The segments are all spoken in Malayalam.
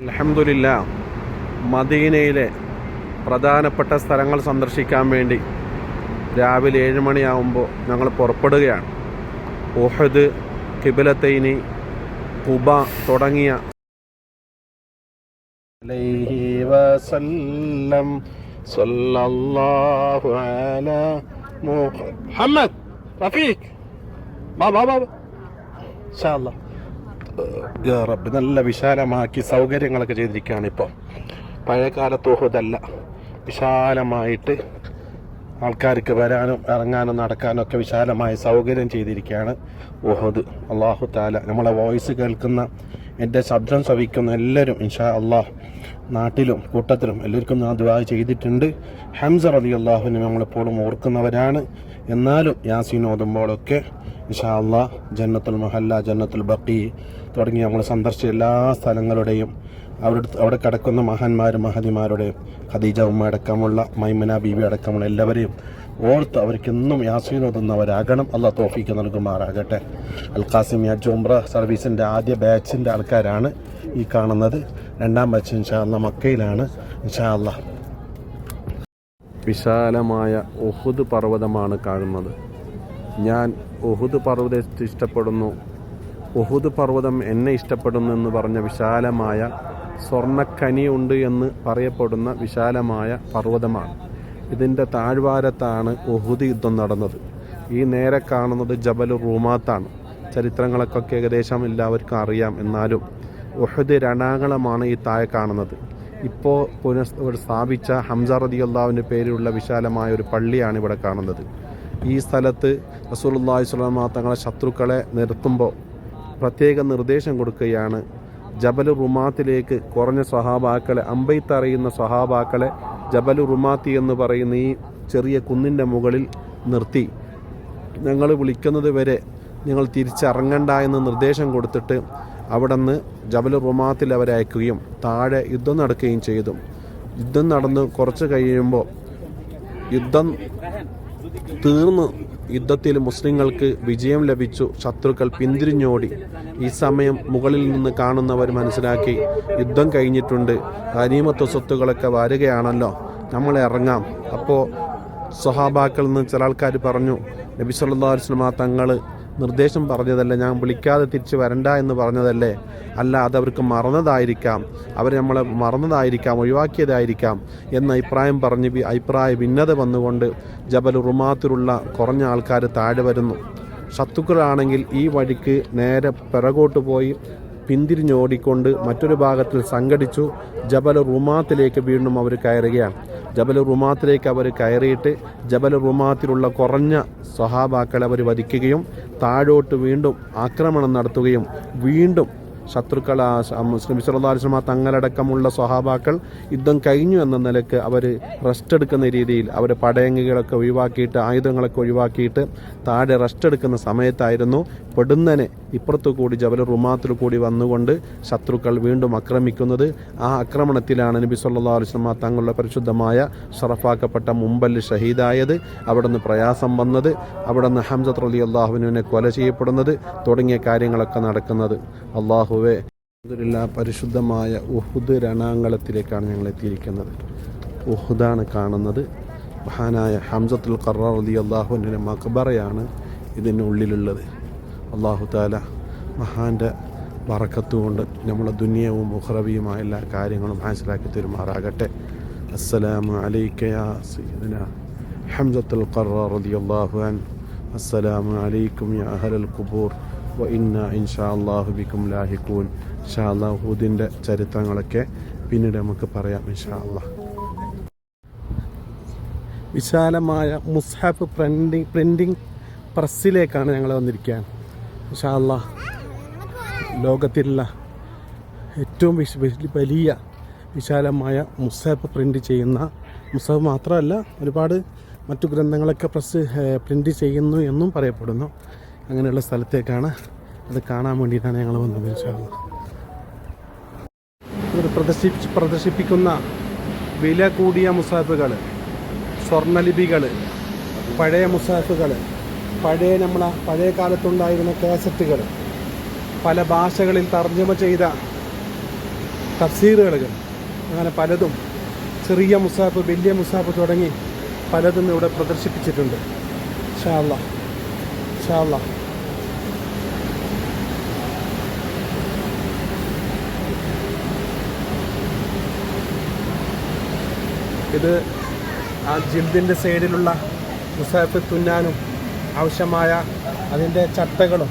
അൽഹംദുലില്ലാ, മദീനയിലെ പ്രധാനപ്പെട്ട സ്ഥലങ്ങൾ സന്ദർശിക്കാൻ വേണ്ടി രാവിലെ 7 മണിയാവുമ്പോൾ ഞങ്ങൾ പുറപ്പെടുകയാണ്. ഉഹദ്, ഖിബ്ലത്തൈനി, ഖുബ തുടങ്ങിയ അലൈഹി വസല്ലം സല്ലല്ലാഹു അലാ മുഹമ്മദ് റഫീഖ് ബാബാ ഇൻഷാ അല്ലാഹ്. യാ റബ്ബ്, നല്ല വിശാലമാക്കി സൗകര്യങ്ങളൊക്കെ ചെയ്തിരിക്കുകയാണ്. ഇപ്പോൾ പഴയകാലത്ത് ഉഹുദല്ല, വിശാലമായിട്ട് ആൾക്കാർക്ക് വരാനും ഇറങ്ങാനും നടക്കാനും ഒക്കെ വിശാലമായ സൗകര്യം ചെയ്തിരിക്കുകയാണ് ഉഹുദ്. അല്ലാഹു തആല നമ്മളെ വോയിസ് കേൾക്കുന്ന, എൻ്റെ ശബ്ദം ശ്രവിക്കുന്ന എല്ലാവരും ഇൻഷാ അല്ലാഹ്, നാട്ടിലും കൂട്ടത്തിലും എല്ലാവർക്കും ഞാൻ ദുആ ചെയ്തിട്ടുണ്ട്. ഹംസ റളിയല്ലാഹുവിനെ നമ്മളെപ്പോഴും ഓർക്കുന്നവരാണ്. എന്നാലും യാസീൻ ഓതുമ്പോഴൊക്കെ ഇൻഷാ അല്ലാഹ് ജന്നത്തുൽ മഹല്ല, ജന്നത്തുൽ ബഖീ തുടങ്ങി നമ്മൾ സന്ദർശിച്ച എല്ലാ സ്ഥലങ്ങളുടെയും അവിടെ കിടക്കുന്ന മഹാന്മാരും മഹതിമാരുടെയും, ഖദീജ ഉമ്മ അടക്കമുള്ള, മൈമുന ബീവി അടക്കമുള്ള എല്ലാവരെയും ഓർത്ത് അവർക്കെന്നും യാസീൻ ഓതുന്നവരാകണം. അല്ലാഹ് തൗഫീഖ് നൽകുമാറാകട്ടെ. അൽ ഖാസിം ഹജ്ജ് ഉംറ സർവീസിൻ്റെ ആദ്യ ബാച്ചിൻ്റെ ആൾക്കാരാണ് ഈ കാണുന്നത്. രണ്ടാം ബാച്ച് ഇൻഷാ അല്ലാഹ് മക്കയിലാണ് ഇൻഷാ അല്ലാഹ്. വിശാലമായ ഉഹുദ് പർവ്വതമാണ് കാണുന്നത്. ഞാൻ ഉഹുദ് പർവ്വതത്തെ ഇഷ്ടപ്പെടുന്നു, ഉഹുദ് പർവ്വതം എന്നെ ഇഷ്ടപ്പെടുന്നു എന്ന് പറഞ്ഞ വിശാലമായ സ്വർണ്ണക്കനിയുണ്ട് എന്ന് പറയപ്പെടുന്ന വിശാലമായ പർവ്വതമാണ്. ഇതിൻ്റെ താഴ്വാരത്താണ് ഉഹുദ് യുദ്ധം നടന്നത്. ഈ നേരെ കാണുന്നത് ജബലുർ റൂമാത്താണ്. ചരിത്രങ്ങളൊക്കെ ഏകദേശം എല്ലാവർക്കും അറിയാം. എന്നാലും ഉഹുദ് രണാകളമാണ് ഈ താഴെ കാണുന്നത്. ഇപ്പോൾ സ്ഥാപിച്ച ഹംസ റളിയല്ലാഹുവിൻ്റെ പേരിലുള്ള വിശാലമായ ഒരു പള്ളിയാണ് ഇവിടെ കാണുന്നത്. ഈ സ്ഥലത്ത് റസൂലുള്ളാഹി സ്വല്ലല്ലാഹു അലൈഹി വസല്ലം തങ്ങളെ ശത്രുക്കളെ നിർത്തുമ്പോൾ പ്രത്യേക നിർദ്ദേശം കൊടുക്കുകയാണ്. ജബലുർ റുമാത്തിലേക്ക് കുറഞ്ഞ സ്വഹാബാക്കളെ, അമ്പെയ്ത്തറിയുന്ന സ്വഹാബാക്കളെ ജബലുർ റുമാത്തി എന്ന് പറയുന്ന ഈ ചെറിയ കുന്നിൻ്റെ മുകളിൽ നിർത്തി ഞങ്ങൾ വിളിക്കുന്നത് വരെ നിങ്ങൾ തിരിച്ചിറങ്ങണ്ട എന്ന് നിർദ്ദേശം കൊടുത്തിട്ട് അവിടെ നിന്ന് ജബലുർ റുമാത്തിൽ അവരെ അയക്കുകയും താഴെ യുദ്ധം നടക്കുകയും ചെയ്തു. യുദ്ധം നടന്ന് കുറച്ച് കഴിയുമ്പോൾ യുദ്ധം തീർന്നു. യുദ്ധത്തിൽ മുസ്ലിങ്ങൾക്ക് വിജയം ലഭിച്ചു. ശത്രുക്കൾ പിന്തിരിഞ്ഞോടി. ഈ സമയം മുകളിൽ നിന്ന് കാണുന്നവർ മനസ്സിലാക്കി യുദ്ധം കഴിഞ്ഞിട്ടുണ്ട്, ഗനീമത്ത് സ്വത്തുകളൊക്കെ വരികയാണല്ലോ, നമ്മൾ ഇറങ്ങാം. അപ്പോൾ സ്വഹാബാക്കളിൽ നിന്ന് ചില ആൾക്കാർ പറഞ്ഞു, നബി സല്ലല്ലാഹു അലൈഹി വസല്ലം തങ്ങൾ നിർദ്ദേശം പറഞ്ഞതല്ലേ, ഞാൻ വിളിക്കാതെ തിരിച്ച് വരണ്ട എന്ന് പറഞ്ഞതല്ലേ, അല്ല അതവർക്ക് മറന്നതായിരിക്കാം, അവർ നമ്മളെ മറന്നതായിരിക്കാം, ഒഴിവാക്കിയതായിരിക്കാം എന്ന അഭിപ്രായം പറഞ്ഞ് അഭിപ്രായ ഭിന്നത വന്നുകൊണ്ട് ജബൽ റുമാത്തിലുള്ള കുറഞ്ഞ ആൾക്കാർ താഴെ വരുന്നു. ശത്രുക്കളാണെങ്കിൽ ഈ വഴിക്ക് നേരെ പിറകോട്ട് പോയി പിന്തിരിഞ്ഞോടിക്കൊണ്ട് മറ്റൊരു ഭാഗത്തിൽ സംഘടിച്ചു ജബൽ റുമാത്തിലേക്ക് വീണ്ടും അവർ കയറുകയാണ്. ജബൽ റുമാത്തിലേക്ക് അവർ കയറിയിട്ട് ജബൽ റുമാത്തിലുള്ള കുറഞ്ഞ സ്വഹാബാക്കളെ അവർ വധിക്കുകയും താഴോട്ട് വീണ്ടും ആക്രമണം നടത്തുകയും വീണ്ടും ശത്രുക്കൾ മുസ്ലിം സല്ലല്ലാഹു അലൈഹി വസല്ലം തങ്ങളടക്കമുള്ള സ്വഹാബാക്കൾ യുദ്ധം കഴിഞ്ഞു എന്ന നിലക്ക് അവർ റെസ്റ്റ് എടുക്കുന്ന രീതിയിൽ അവർ പടയങ്കികളൊക്കെ ഒഴിവാക്കിയിട്ട്, ആയുധങ്ങളൊക്കെ ഒഴിവാക്കിയിട്ട് താഴെ റെസ്റ്റ് എടുക്കുന്ന സമയത്തായിരുന്നു പെടുന്നനെ ഇപ്പുറത്തു കൂടി ജബലുർ റുമാത്തിൽ കൂടി വന്നുകൊണ്ട് ശത്രുക്കൾ വീണ്ടും ആക്രമിക്കുന്നത്. ആ ആക്രമണത്തിലാണ് നബി സല്ലല്ലാഹു അലൈഹി വസല്ലം തങ്ങളുടെ പരിശുദ്ധമായ ഷറഫാക്കപ്പെട്ട മുമ്പല്ല് ഷഹീദായത്, അവിടെ നിന്ന് പ്രയാസം വന്നത്, അവിടെ നിന്ന് ഹംസ റളിയല്ലാഹുവിനെ കൊല ചെയ്യപ്പെടുന്നത് തുടങ്ങിയ കാര്യങ്ങളൊക്കെ നടക്കുന്നത്. അല്ലാഹുവേ, അൽഹംദുലില്ലാഹ്, പരിശുദ്ധമായ ഉഹുദ് രണാങ്കളത്തിലേക്കാണ് ഞങ്ങൾ എത്തിയിരിക്കുന്നത്. ഉഹുദാണ് കാണുന്നത്. മഹാനായ ഹംസത്തുൽ ഖർറാർ റളിയല്ലാഹുവിൻ്റെ മഖബറയാണ് ഇതിനുള്ളിലുള്ളത്. അല്ലാഹു തആല മഹാൻ്റെ ബറക്കത്ത് കൊണ്ട് നമ്മളെ ദുനിയവും ഉഖ്റവിയുമായ എല്ലാ കാര്യങ്ങളും ഹാസിലാക്കി തരുമാറാകട്ടെ. അസ്സലാമു അലൈക യാ സയ്യിദനാ ഹംസത്തുൽ ഖർറാർ റളിയല്ലാഹു അൻഹു. അസ്സലാമു അലൈക്കും യാ അഹ്ലൽ ഖുബൂർ വ ഇന്നാ ഇൻഷാ അല്ലാഹു ബിക്കും ലാഹിഖൂൻ. ഇൻഷാ അല്ലാഹ് ഉഹുദിൻ്റെ ചരിത്രങ്ങളൊക്കെ പിന്നീട് നമുക്ക് പറയാം ഇൻഷാ അല്ലാഹ്. വിശാലമായ മുസ്ഹഫ് പ്രിൻറ്റിംഗ് പ്രസ്സിലേക്കാണ് ഞങ്ങൾ വന്നിരിക്കുകയാണ്. ഇൻഷാ അല്ലാഹ് ലോകത്തിലുള്ള ഏറ്റവും വലിയ വിശാലമായ മുസ്ഹഫ് പ്രിൻ്റ് ചെയ്യുന്ന, മുസ്ഹഫ് മാത്രമല്ല ഒരുപാട് മറ്റു ഗ്രന്ഥങ്ങളൊക്കെ പ്രിൻ്റ് ചെയ്യുന്നു എന്നും പറയപ്പെടുന്നു. അങ്ങനെയുള്ള സ്ഥലത്തേക്കാണ്, അത് കാണാൻ വേണ്ടിയിട്ടാണ് ഞങ്ങൾ വന്നത്. ഇൻഷാ അല്ലാഹ് ഇവർ പ്രദർശിപ്പിക്കുന്ന വില കൂടിയ മുസ്ഹഫുകൾ, സ്വർണ്ണലിപികൾ, പഴയ മുസ്ഹഫുകൾ, പഴയ കാലത്തുണ്ടായിരുന്ന കാസറ്റുകൾ, പല ഭാഷകളിൽ തർജ്ജമ ചെയ്ത തഫ്സീറുകൾ, അങ്ങനെ പലതും, ചെറിയ മുസാഫ്, വലിയ മുസാഫ് തുടങ്ങി പലതും ഇവിടെ പ്രദർശിപ്പിച്ചിട്ടുണ്ട്. ഇൻഷാ അല്ലാഹ് ഇൻഷാ അല്ലാഹ്. ഇത് ആ ജിൽദിൻ്റെ സൈഡിലുള്ള മുസാഫ് തുന്നാനും ആവശ്യമായ അതിൻ്റെ ചട്ടകളും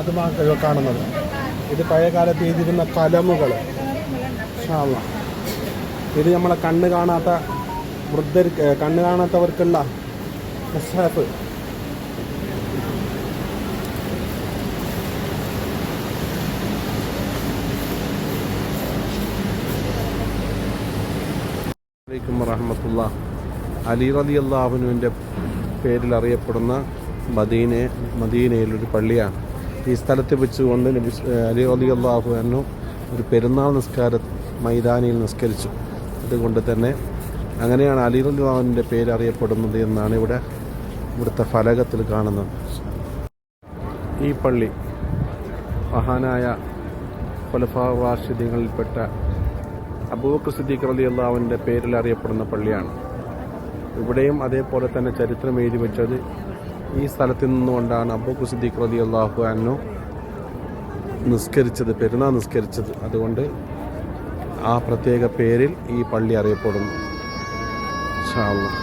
അതുമാണ് കാണുന്നത്. ഇത് പഴയകാലത്ത് എഴുതിയിരുന്ന കലമുകൾ. ഇൻഷാ അല്ലാഹ്. ഇത് നമ്മളെ കണ്ണ് കാണാത്തവർക്കുള്ള മുസാഫ്. അലൈക്കും വറഹ്മത്തുള്ളാഹി. അലി റളിയല്ലാഹുവിൻ്റെ പേരിൽ അറിയപ്പെടുന്ന മദീനയിലൊരു പള്ളിയാണ്. ഈ സ്ഥലത്ത് വെച്ചുകൊണ്ട് അലി റളിയല്ലാഹു അൻഹു ഒരു പെരുന്നാൾ നിസ്കാരം മൈതാനിയിൽ നിസ്കരിച്ചു. അതുകൊണ്ട് തന്നെ അങ്ങനെയാണ് അലി റളിയല്ലാഹുവിൻ്റെ പേര് അറിയപ്പെടുന്നത് എന്നാണ് ഇവിടുത്തെ ഫലകത്തിൽ കാണുന്നത്. ഈ പള്ളി മഹാനായ ഖുലഫാ റാഷിദീങ്ങളിൽപ്പെട്ട അബൂബക്കർ സിദ്ദീഖ് റളിയല്ലാഹുവിൻ്റെ പേരിൽ അറിയപ്പെടുന്ന പള്ളിയാണ്. ഇവിടെയും അതേപോലെ തന്നെ ചരിത്രം എഴുതി വെച്ചത് ഈ സ്ഥലത്ത് നിന്നുകൊണ്ടാണ് അബൂബക്കർ സിദ്ദീഖ് റളിയല്ലാഹു അൻഹു പെരുന്നാൾ നിസ്കരിച്ചത്. അതുകൊണ്ട് ആ പ്രത്യേക പേരിൽ ഈ പള്ളി അറിയപ്പെടുന്നു. ഇൻഷാ അല്ലാഹ്.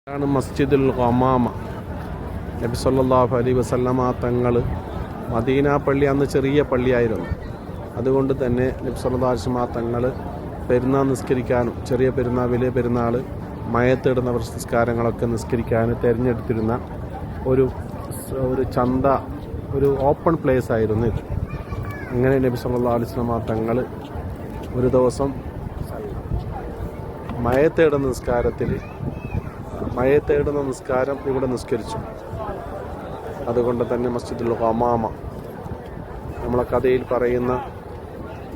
ഇതാണ് മസ്ജിദുൽ ഖമാമ. നബി സല്ലല്ലാഹു അലൈഹി വസല്ലമ തങ്ങൾ മദീന പള്ളി അന്ന് ചെറിയ പള്ളിയായിരുന്നു. അതുകൊണ്ട് തന്നെ നബി സല്ലല്ലാഹു അലൈഹി വസല്ലമ തങ്ങൾ പെരുന്നാൾ നിസ്കരിക്കാനും ചെറിയ പെരുന്നാൾ, വലിയ പെരുന്നാൾ, മയത്തിടുന്ന നിസ്കാരങ്ങളൊക്കെ നിസ്കരിക്കാനും തിരഞ്ഞെടുത്തിരുന്ന ഒരു ചന്ത, ഒരു ഓപ്പൺ പ്ലേസ് ആയിരുന്നു ഇത്. അങ്ങനെ നബി സല്ലല്ലാഹു അലൈഹി വസല്ലമ തങ്ങൾ ഒരു ദിവസം മയത്തേടുന്ന നിസ്കാരം ഇവിടെ നിസ്കരിച്ചു. അതുകൊണ്ട് തന്നെ മസ്ജിദുൽ ഖമാമ നമ്മളെ കഥയിൽ പറയുന്ന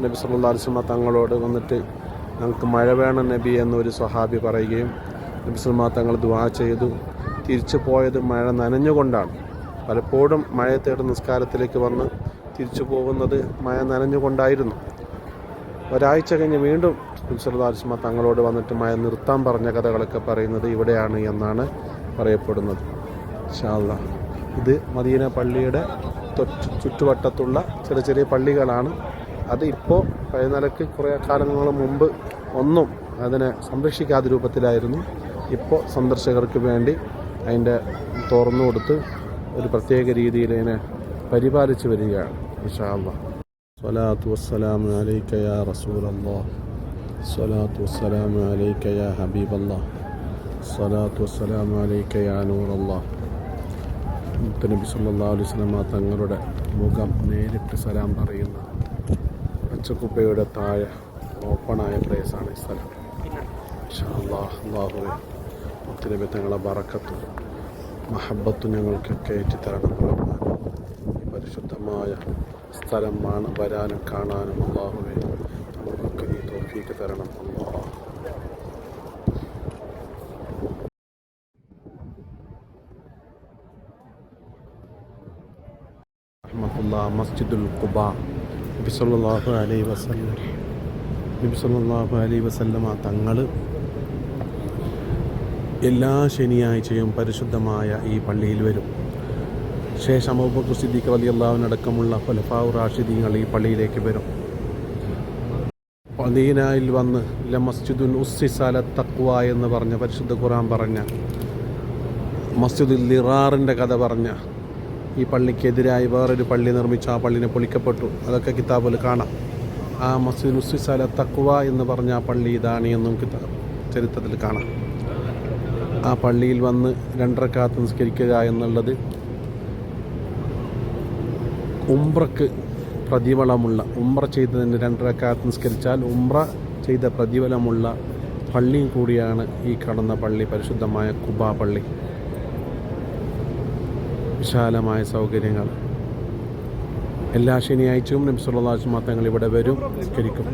നബി സല്ലല്ലാഹു അലൈഹി വസല്ലമ തങ്ങളോട് വന്നിട്ട് ഞങ്ങൾക്ക് മഴ വേണം നബി എന്നൊരു സ്വഹാബി പറയുകയും നബി സല്ലല്ലാഹു അലൈഹി വസല്ലമ തങ്ങൾ ദുആ ചെയ്തു. തിരിച്ചു പോയത് മഴ നനഞ്ഞുകൊണ്ടാണ്. പലപ്പോഴും മഴത്തേട് നിസ്കാരത്തിലേക്ക് വന്ന് തിരിച്ചു പോകുന്നത് മഴ നനഞ്ഞുകൊണ്ടായിരുന്നു. ഒരാഴ്ച കഴിഞ്ഞ് വീണ്ടും നബി സല്ലല്ലാഹു അലൈഹി വസല്ലമ തങ്ങളോട് വന്നിട്ട് മഴ നിർത്താൻ പറഞ്ഞ കഥകളൊക്കെ പറയുന്നത് ഇവിടെയാണ് എന്നാണ് പറയപ്പെടുന്നത്. ഇൻഷാ അല്ലാഹ്. ഇത് മദീന പള്ളിയുടെ ചുറ്റുവട്ടത്തുള്ള ചെറിയ പള്ളികളാണ്. അത് ഇപ്പോൾ പഴയ നിലക്ക് കുറേ കാലങ്ങൾ മുമ്പ് ഒന്നും അതിനെ സംരക്ഷിക്കാത്ത രൂപത്തിലായിരുന്നു. ഇപ്പോൾ സന്ദർശകർക്ക് വേണ്ടി അതിൻ്റെ തുറന്നു കൊടുത്ത് ഒരു പ്രത്യേക രീതിയിൽ ഇതിനെ പരിപാലിച്ചു വരികയാണ്. ഇൻഷാ അല്ലാഹ്. സ്വലാത്തു വസ്സലാമു അലൈക യാ റസൂലല്ലാഹ്, സ്വലാത്തു വസ്സലാമു അലൈക യാ ഹബീബല്ലാഹ്, സ്വലാത്തു വസ്സലാമു അലൈക യാ നൂറല്ലാഹ്. നബി സല്ലല്ലാഹു അലൈഹി വസല്ലമ തങ്ങളുടെ മുഖം നേരിട്ട് സലാം പറയുന്ന പച്ചക്കുപ്പയുടെ താഴെ ഓപ്പണായ പ്ലേസാണ് ഈ സ്ഥലം. ഇൻഷാ അല്ലാഹ്. അല്ലാഹുവേ, മുത്തുനബി തങ്ങളെ ബറക്കത്തും മഹബത്തും ഞങ്ങൾക്കൊക്കെ ഏറ്റിത്തരണം. ഈ പരിശുദ്ധമായ സ്ഥലം വരാനും കാണാനും അല്ലാഹുവേ നമുക്കൊക്കെ നീ തൗഫീഖ് തരണം. അല്ലാഹ്. മസ്ജിദുൽ ഖുബാ. നബി സല്ലല്ലാഹു അലൈഹി വസല്ലമ തങ്ങൾ എല്ലാ ശനിയാഴ്ചയും പരിശുദ്ധമായ ഈ പള്ളിയിൽ വരും. ശേഷം അബൂബക്കർ സിദ്ദീഖ് റളിയല്ലാഹു അൻഹു അടക്കമുള്ള ഖുലഫാ റാഷിദീങ്ങൾ ഈ പള്ളിയിലേക്ക് വരും. മദീനയിൽ വന്ന് ലമസ്ജിദുൻ ഉസ്സിസ അല തഖ്വ എന്ന് പറഞ്ഞ പരിശുദ്ധ ഖുർആൻ പറഞ്ഞ, മസ്ജിദുൽ ലിറാറിൻ്റെ കഥ പറഞ്ഞ, ഈ പള്ളിക്കെതിരായി വേറൊരു പള്ളി നിർമ്മിച്ചു, ആ പള്ളിനെ പൊളിക്കപ്പെട്ടു. അതൊക്കെ കിതാബിൽ കാണാം. ആ മസ്ജിദുൽ ഉസ്സിസ അല തഖ്വ എന്ന് പറഞ്ഞ ആ പള്ളി ഇതാണ് എന്നും ചരിത്രത്തിൽ കാണാം. ആ പള്ളിയിൽ വന്ന് 2 റക്അത്ത് നിസ്കരിക്കുക എന്നുള്ളത് ഉംറക്ക് പ്രതിഫലമുള്ള, ഉംറ ചെയ്തതിന് 2 റക്അത്ത് നിസ്കരിച്ചാൽ ഉംറ ചെയ്ത പ്രതിഫലമുള്ള പള്ളിയും കൂടിയാണ് ഈ കാണുന്ന പള്ളി, പരിശുദ്ധമായ ഖുബാ പള്ളി. വിശാലമായ സൗകര്യങ്ങൾ. എല്ലാ ശനിയാഴ്ചയും നബി സല്ലല്ലാഹു അലൈഹി വസല്ലം തങ്ങൾ ഇവിടെ വരും, നിസ്കരിക്കും.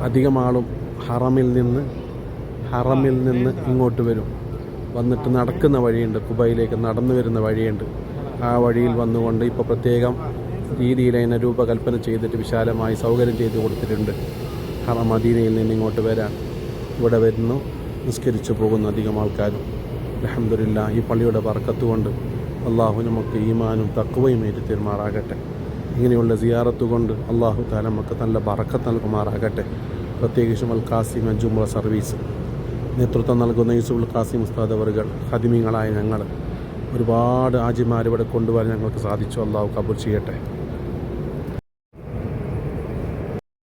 അധികം ആളും ഹറമിൽ നിന്ന് ഇങ്ങോട്ട് വരും. വന്നിട്ട് നടക്കുന്ന വഴിയുണ്ട്, ഖുബയിലേക്ക് നടന്നു വരുന്ന വഴിയുണ്ട്. ആ വഴിയിൽ വന്നുകൊണ്ട് ഇപ്പോൾ പ്രത്യേകം രീതിയിൽ അതിനെ രൂപകൽപ്പന ചെയ്തിട്ട് വിശാലമായി സൗകര്യം ചെയ്ത് കൊടുത്തിട്ടുണ്ട്. മദീനയിൽ നിന്ന് ഇങ്ങോട്ട് വരാൻ ഇവിടെ വരുന്നു, നിസ്കരിച്ചു പോകുന്ന അധികം ആൾക്കാരും. അൽഹംദുലില്ലാ, ഈ പള്ളിയുടെ ബർക്കത്ത് കൊണ്ട് അള്ളാഹു നമുക്ക് ഈമാനും തഖ്വയും ഏറ്റി തീരുമാറാകട്ടെ. ഇങ്ങനെയുള്ള സിയാറത്ത് കൊണ്ട് അള്ളാഹു തആല നമുക്ക് നല്ല ബറക്കത്ത് നൽകുമാറാകട്ടെ. പ്രത്യേകിച്ചും അൽ ഖാസിം ഹജ്ജ് ഉംറ സർവീസ് നേതൃത്വം നൽകുന്ന യൂസുഫുൽ ഖാസിം ഉസ്താദ് അവറുകൾ, ഖദിമീങ്ങളായ ഞങ്ങൾ, ഒരുപാട് ആജിമാരിവിടെ കൊണ്ടുവരാൻ ഞങ്ങൾക്ക് സാധിച്ചു. അള്ളാഹു കബൂൽ ചെയ്യട്ടെ.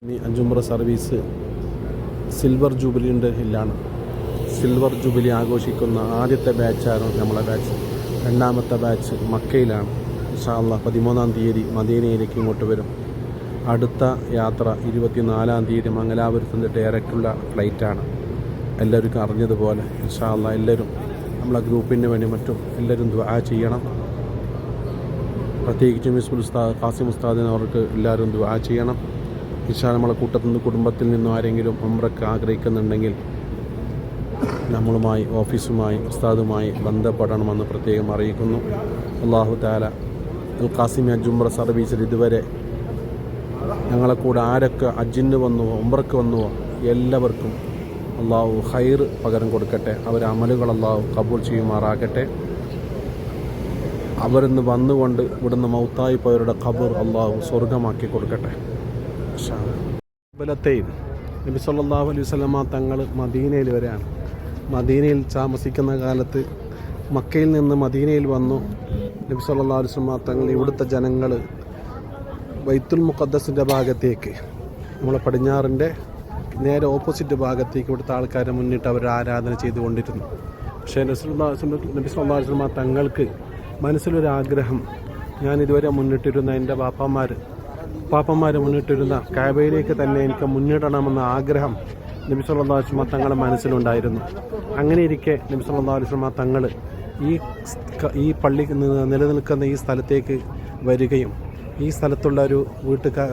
ഈ ഹജ്ജ് ഉംറ സർവീസ് സിൽവർ ജൂബിലിൻ്റെ ഹില്ലാണ്. സിൽവർ ജൂബിലി ആഘോഷിക്കുന്ന ആദ്യത്തെ ബാച്ചാണ് നമ്മളെ ബാച്ച്. രണ്ടാമത്തെ ബാച്ച് മക്കയിലാണ്. ഇൻഷാ അല്ലാഹ് 13-ാം തീയതി മദീനയിലേക്ക് ഇങ്ങോട്ട് വരും. അടുത്ത യാത്ര 24-ാം തീയതി മംഗലാപുരത്തുനിന്ന് ഡയറക്റ്റുള്ള ഫ്ലൈറ്റാണ്. എല്ലാവർക്കും അറിഞ്ഞതുപോലെ ഇൻഷാ അല്ലാഹ് എല്ലാവരും നമ്മളെ ഗ്രൂപ്പിന് വേണ്ടി മറ്റും എല്ലാവരും ദുആ ചെയ്യണം. പ്രത്യേകിച്ചും യൂസുഫുൽ ഉസ്താദ് ഖാസിം ഉസ്താദിന് അവർക്ക് എല്ലാവരും ദുആ ചെയ്യണം. ഇൻഷാ നമ്മളെ കൂട്ടത്തിൽ നിന്ന് കുടുംബത്തിൽ നിന്നും ആരെങ്കിലും ഉംറയ്ക്ക് ആഗ്രഹിക്കുന്നുണ്ടെങ്കിൽ നമ്മളുമായി ഓഫീസുമായി ഉസ്താദുമായി ബന്ധപ്പെടണമെന്ന് പ്രത്യേകം അറിയിക്കുന്നു. അല്ലാഹു തആല അൽ ഖാസിം ഹജ്ജ് ഉംറ സർവീസിൽ ഇതുവരെ ഞങ്ങളെ കൂടെ ആരൊക്കെ ഹജ്ജിന് വന്നുവോ ഉംറയ്ക്ക് വന്നുവോ എല്ലാവർക്കും അള്ളാഹു ഖൈർ പകരം കൊടുക്കട്ടെ. അവരെ അമലുകൾ അള്ളാഹു കബൂൽ ചെയ്യുമാറാകട്ടെ. അവരിന്ന് വന്നുകൊണ്ട് ഇവിടുന്ന് മൗത്തായി പോയവരുടെ ഖബർ അള്ളാഹു സ്വർഗമാക്കി കൊടുക്കട്ടെ. ബലത്തെയും നബി സല്ലല്ലാഹു അലൈഹി വസല്ലമ തങ്ങൾ മദീനയിൽ വരെയാണ്. മദീനയിൽ താമസിക്കുന്ന കാലത്ത് മക്കയിൽ നിന്ന് മദീനയിൽ വന്നു. നബി സല്ലല്ലാഹു അലൈഹി വസല്ലമ തങ്ങൾ ഇവിടുത്തെ ജനങ്ങൾ ബൈത്തുൽ മുഖദ്ദസിൻ്റെ ഭാഗത്തേക്ക്, നമ്മളെ പടിഞ്ഞാറിൻ്റെ നേരെ ഓപ്പോസിറ്റ് ഭാഗത്തേക്ക് ഇവിടുത്തെ ആൾക്കാരെ മുന്നിട്ട് അവർ ആരാധന ചെയ്തുകൊണ്ടിരുന്നു. പക്ഷേ നബി സല്ലല്ലാഹു അലൈഹി വസല്ലമ തങ്ങൾക്ക് മനസ്സിലൊരാഗ്രഹം, ഞാൻ ഇതുവരെ മുന്നിട്ടിരുന്ന എൻ്റെ പാപ്പന്മാർ മുന്നിട്ടിരുന്ന കഅബയിലേക്ക് തന്നെ എനിക്ക് മുന്നിടണമെന്ന ആഗ്രഹം നബി സല്ലല്ലാഹു അലൈഹി വസല്ലമ തങ്ങളുടെ മനസ്സിലുണ്ടായിരുന്നു. അങ്ങനെ ഇരിക്കെ നബി സല്ലല്ലാഹു അലൈഹി വസല്ലമ തങ്ങൾ ഈ പള്ളി നിലനിൽക്കുന്ന ഈ സ്ഥലത്തേക്ക് വരികയും ഈ സ്ഥലത്തുള്ള ഒരു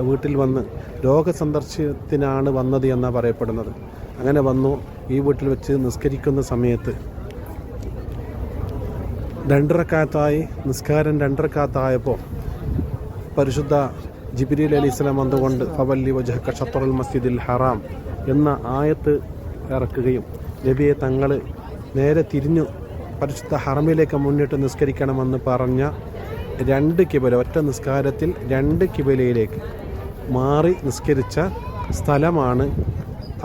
വീട്ടിൽ വന്ന് രോഗസന്ദർശനത്തിനാണ് വന്നത് എന്നാണ് പറയപ്പെടുന്നത്. അങ്ങനെ വന്നു. ഈ വീട്ടിൽ വെച്ച് നിസ്കരിക്കുന്ന സമയത്ത് 2 റക്അത്തായി നിസ്കാരം 2 റക്അത്തായപ്പോൾ പരിശുദ്ധ ജിബ്രീൽ അലൈഹിസ്സലാം വന്നുകൊണ്ട് ഫവല്ലി വജ്ഹക ഷത്റൽ മസ്ജിദിൽ ഹറാം എന്ന ആയത്ത് ഇറക്കുകയും നബിയെ തങ്ങൾ നേരെ തിരിഞ്ഞു പരിശുദ്ധ ഹറമിലേക്ക് മുന്നിട്ട് നിസ്കരിക്കണമെന്ന് പറഞ്ഞ 2 കിബില, ഒറ്റ നിസ്കാരത്തിൽ 2 കിബിലയിലേക്ക് മാറി നിസ്കരിച്ച സ്ഥലമാണ്.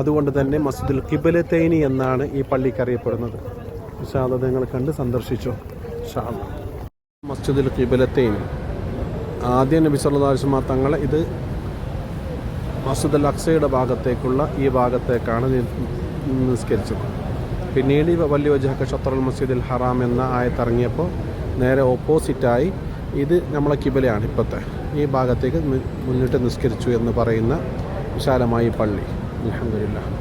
അതുകൊണ്ട് തന്നെ മസ്ജിദുൽ ഖിബലത്തൈനി എന്നാണ് ഈ പള്ളിക്ക് അറിയപ്പെടുന്നത്. ഇൻഷാ അല്ലാഹ് നിങ്ങൾ കണ്ട് സന്ദർശിച്ചു. ഇൻഷാ അല്ലാഹ് മസ്ജിദുൽ ഖിബലത്തൈനി ആദ്യം നബി സല്ലല്ലാഹു അലൈഹി വസല്ലം തങ്ങളെ ഇത് മസ്ജിദുൽ അഖ്സയുടെ ഭാഗത്തേക്കുള്ള ഈ ഭാഗത്തേക്കാണ് നിസ്കരിച്ചത്. പിന്നീട് വലിയ വജ്ഹക ഷത്റൽ മസ്ജിദിൽ ഹറാം എന്ന ആയത്തിറങ്ങിയപ്പോൾ നേരെ ഓപ്പോസിറ്റായി ഇത് നമ്മളെ കിബിലയാണ് ഇപ്പോഴത്തെ ഈ ഭാഗത്തേക്ക് മുന്നിട്ട് നിസ്കരിച്ചു എന്ന് പറയുന്ന വിശാലമായി പള്ളി. അൽഹംദുലില്ലാഹ്.